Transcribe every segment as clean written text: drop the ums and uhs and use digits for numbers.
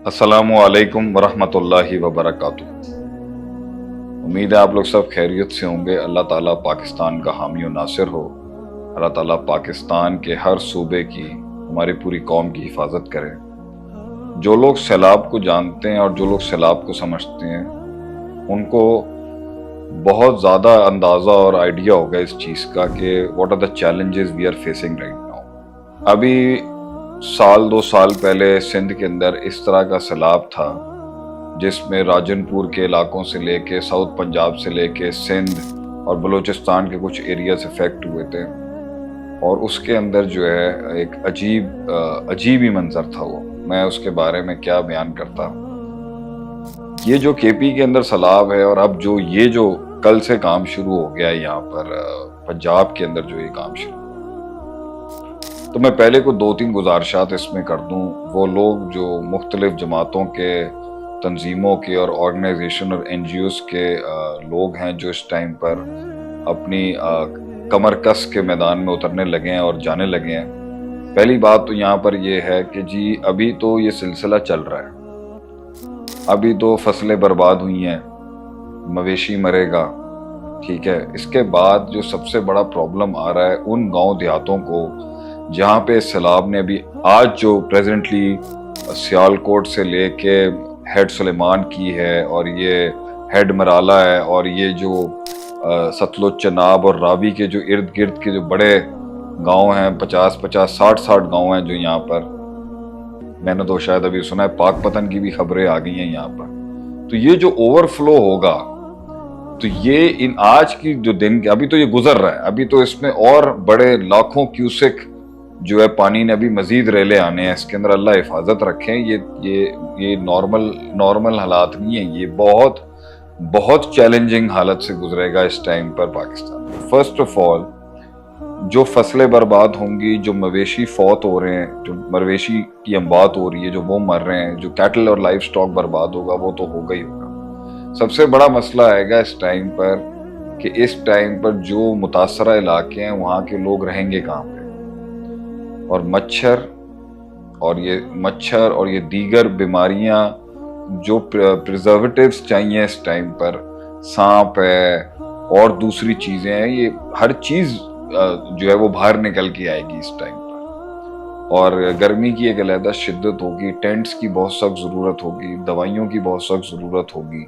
अस्सलामु अलैकुम वरहमतुल्लाहि वबरकातुहू। उम्मीद है आप लोग सब खैरियत से होंगे। अल्लाह ताला पाकिस्तान का हामी और नासिर हो। अल्लाह ताला पाकिस्तान के हर सूबे की, हमारी पूरी कौम की हिफाजत करे। जो लोग सैलाब को जानते हैं और जो लोग सैलाब को समझते हैं, उनको बहुत ज़्यादा अंदाज़ा और आइडिया होगा इस चीज़ का कि what are the challenges we are facing right now. अभी साल 2 साल पहले सिंध के अंदर इस तरह का सैलाब था जिसमें राजनपुर के इलाकों से लेके साउथ पंजाब से लेके सिंध और बलूचिस्तान के कुछ एरियाज इफेक्ट हुए थे। और उसके अंदर जो है एक अजीब ही मंजर था वो। मैं उसके बारे में क्या बयान करता। ये जो केपी के अंदर सैलाब है और अब जो ये जो कल से काम शुरू हो गया है यहाँ पर पंजाब के अंदर जो ये काम शुरू, तो मैं पहले को 2-3 गुजारिशात इसमें कर दूं। वो लोग जो मुख्तलिफ जमातों के, तंजीमों के और ऑर्गेनाइजेशन और NGOs के लोग हैं जो इस टाइम पर अपनी कमर कस के मैदान में उतरने लगे हैं और जाने लगे हैं। पहली बात तो यहाँ पर ये है कि जी अभी तो ये सिलसिला चल रहा है, अभी तो फसलें बर्बाद हुई हैं, मवेशी मरेगा, ठीक है। इसके बाद जो सबसे बड़ा प्रॉब्लम आ रहा है उन गांव देहातों को जहाँ पे सैलाब ने अभी आज जो प्रेजेंटली सियालकोट से लेके हेड सुलेमान की है और ये हेड मराला है और ये जो सतलुज, चनाब और रावी के जो इर्द गिर्द के जो बड़े गांव हैं, 50-50, 60-60 गांव हैं जो यहाँ पर, मैंने तो शायद अभी सुना है पाक पतन की भी खबरें आ गई हैं यहाँ पर। तो ये जो ओवरफ्लो होगा, तो ये इन आज की जो दिन, अभी तो ये गुजर रहा है, अभी तो इसमें और बड़े लाखों क्यूसेक जो है पानी ने अभी मजीद रेले आने हैं इसके अंदर। अल्लाह हिफाजत रखें। ये नॉर्मल हालात नहीं है, ये बहुत चैलेंजिंग हालत से गुजरेगा इस टाइम पर पाकिस्तान। फर्स्ट ऑफ ऑल जो फसलें बर्बाद होंगी, जो मवेशी फौत हो रहे हैं, जो मवेशी की अमवात हो रही है, जो वो मर रहे हैं, जो कैटल और लाइफ स्टॉक बर्बाद होगा, वो तो होगा ही होगा। सबसे बड़ा मसला आएगा इस टाइम पर कि इस टाइम पर जो मुतासरा इलाके हैं वहाँ के लोग रहेंगे कहाँ पे। और मच्छर और ये दीगर बीमारियां, जो प्रिजर्वेटिव्स चाहिए इस टाइम पर, सांप है और दूसरी चीजें हैं, ये हर चीज जो है वो बाहर निकल के आएगी इस टाइम पर। और गर्मी की एक अलहदा शिद्दत होगी, टेंट्स की बहुत सख्त ज़रूरत होगी, दवाइयों की बहुत सख्त ज़रूरत होगी।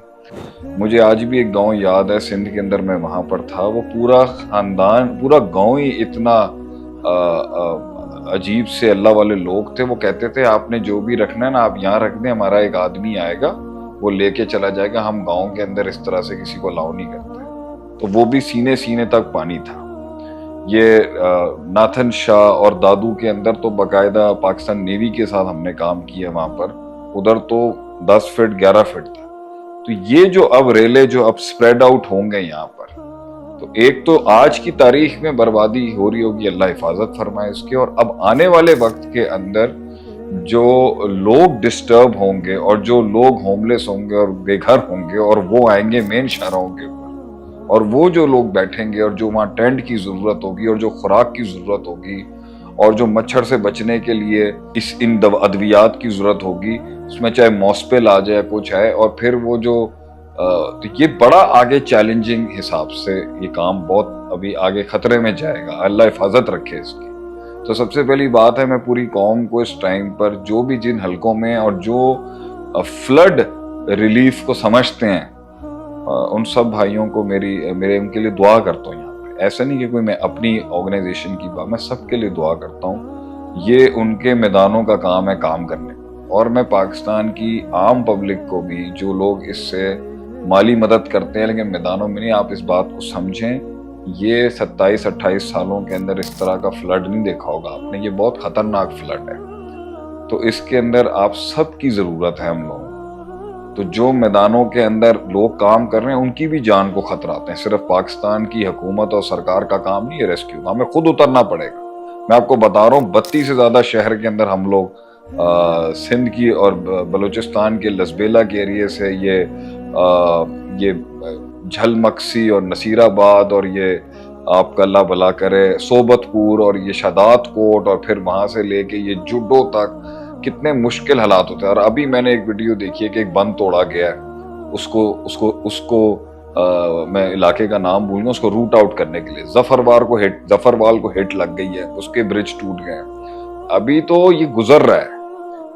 मुझे आज भी एक गांव याद है सिंध के अंदर, मैं वहां पर था। वो पूरा खानदान, पूरा गांव ही इतना अजीब से अल्लाह वाले लोग थे। वो कहते थे आपने जो भी रखना है ना आप यहाँ रख दें, हमारा एक आदमी आएगा वो लेके चला जाएगा, हम गांव के अंदर इस तरह से किसी को अलाउ नहीं करते। तो वो भी सीने सीने तक पानी था। ये नाथन शाह और दादू के अंदर तो बाकायदा पाकिस्तान नेवी के साथ हमने काम किया वहां पर, उधर तो 10 फीट 11 फीट था। तो ये जो अब रेले जो अब स्प्रेड आउट होंगे यहाँ पर, तो एक तो आज की तारीख में बर्बादी हो रही होगी, अल्लाह हिफाजत फरमाए इसके। और अब आने वाले वक्त के अंदर जो लोग डिस्टर्ब होंगे और जो लोग होमलेस होंगे और बेघर होंगे, और वो आएंगे मेन शहरों के ऊपर, और वो जो लोग बैठेंगे और जो वहाँ टेंट की ज़रूरत होगी और जो खुराक की ज़रूरत होगी और जो मच्छर से बचने के लिए इन अद्वियात की ज़रूरत होगी, उसमें चाहे मॉस्पेल आ जाए कुछ है, और फिर वो जो तो ये बड़ा आगे चैलेंजिंग हिसाब से ये काम बहुत अभी आगे खतरे में जाएगा। अल्लाह हिफाजत रखे इसकी। तो सबसे पहली बात है, मैं पूरी कौम को इस टाइम पर जो भी जिन हलकों में और जो फ्लड रिलीफ को समझते हैं उन सब भाइयों को मेरे उनके लिए दुआ करता हूँ। यहाँ पे ऐसा नहीं कि कोई मैं अपनी ऑर्गेनाइजेशन की बात, मैं सबके लिए दुआ करता हूँ। ये उनके मैदानों का काम है काम करने। और मैं पाकिस्तान की आम पब्लिक को भी, जो लोग इससे माली मदद करते हैं लेकिन मैदानों में नहीं, आप इस बात को समझें, ये 27-28 सालों के अंदर इस तरह का फ्लड नहीं देखा होगा आपने। ये बहुत खतरनाक फ्लड है। तो इसके अंदर आप सबकी ज़रूरत है, हम लोगों। तो जो मैदानों के अंदर लोग काम कर रहे हैं उनकी भी जान को खतराते हैं। सिर्फ पाकिस्तान की हुकूमत और सरकार का काम नहीं है रेस्क्यू, हमें खुद उतरना पड़ेगा। मैं आपको बता रहा हूँ 32 से ज़्यादा शहर के अंदर हम लोग सिंध की और बलूचिस्तान के लसबेला के एरिए से ये झलमक्सी और नसीराबाद और ये आपका अल्लाह भला करे सोबतपुर और ये शादात कोट और फिर वहाँ से लेके ये जुड्डो तक کتنے مشکل حالات ہوتے ہیں. اور ابھی میں نے ایک ویڈیو دیکھی ہے کہ ایک بند توڑا گیا ہے, اس کو میں علاقے کا نام بھول گیا, اس کو روٹ آؤٹ کرنے کے لیے ظفروال کو ہٹ لگ گئی ہے, اس کے برج ٹوٹ گئے ہیں. ابھی تو یہ گزر رہا ہے,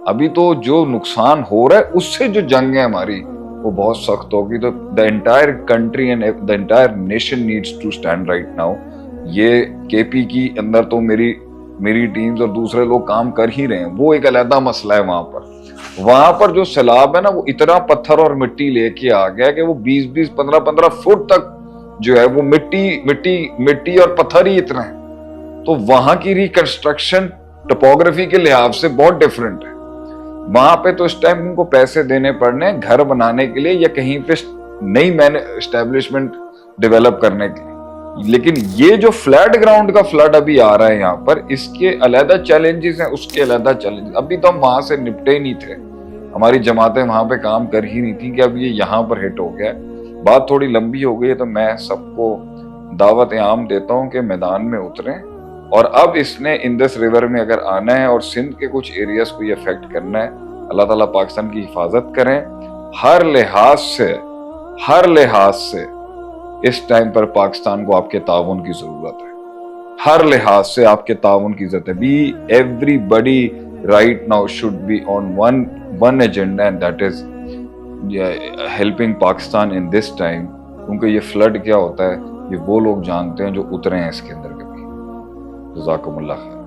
ابھی تو جو نقصان ہو رہا ہے اس سے جو جنگ ہے ہماری وہ بہت سخت ہوگی. تو the entire country and the entire nation needs to stand right now. یہ کے پی کی اندر تو میری ٹیمز اور دوسرے لوگ کام کر ہی رہے ہیں, وہ ایک علیحدہ مسئلہ ہے. وہاں پر جو سیلاب ہے نا, وہ اتنا پتھر اور مٹی لے کے آ گیا کہ وہ 20 15 فٹ تک جو ہے وہ مٹی اور پتھر ہی اتنا ہے. تو وہاں کی ریکنسٹرکشن ٹپوگرافی کے لحاظ سے بہت ڈیفرنٹ ہے. وہاں پہ تو اس ٹائم ان کو پیسے دینے پڑنے گھر بنانے کے لیے یا کہیں پہ نئی اسٹیبلشمنٹ ڈیولپ کرنے کے لیے. لیکن یہ جو فلیٹ گراؤنڈ کا فلڈ ابھی آ رہا ہے یہاں پر, اس کے علیحدہ چیلنجز ہیں, اس کے علیحدہ چیلنجز. ابھی تو ہم وہاں سے نپٹے ہی نہیں تھے, ہماری جماعتیں وہاں پہ کام کر ہی نہیں تھی کہ اب یہ یہاں پر ہٹ ہو گیا. بات تھوڑی لمبی ہو گئی ہے, تو میں سب کو دعوت عام دیتا ہوں کہ میدان میں اتریں. اور اب اس نے انڈس ریور میں اگر آنا ہے اور سندھ کے کچھ ایریاز کو یہ افیکٹ کرنا ہے, اللہ تعالیٰ پاکستان کی حفاظت کریں. ہر لحاظ سے اس ٹائم پر پاکستان کو آپ کے تعاون کی ضرورت ہے. ہر لحاظ سے آپ کے تعاون کی ضرورت ہے. Everybody right now should be on one agenda, and that is helping Pakistan in this time. کیونکہ یہ فلڈ کیا ہوتا ہے یہ وہ لوگ جانتے ہیں جو اترے ہیں اس کے اندر کبھی. جزاکم اللہ خیر.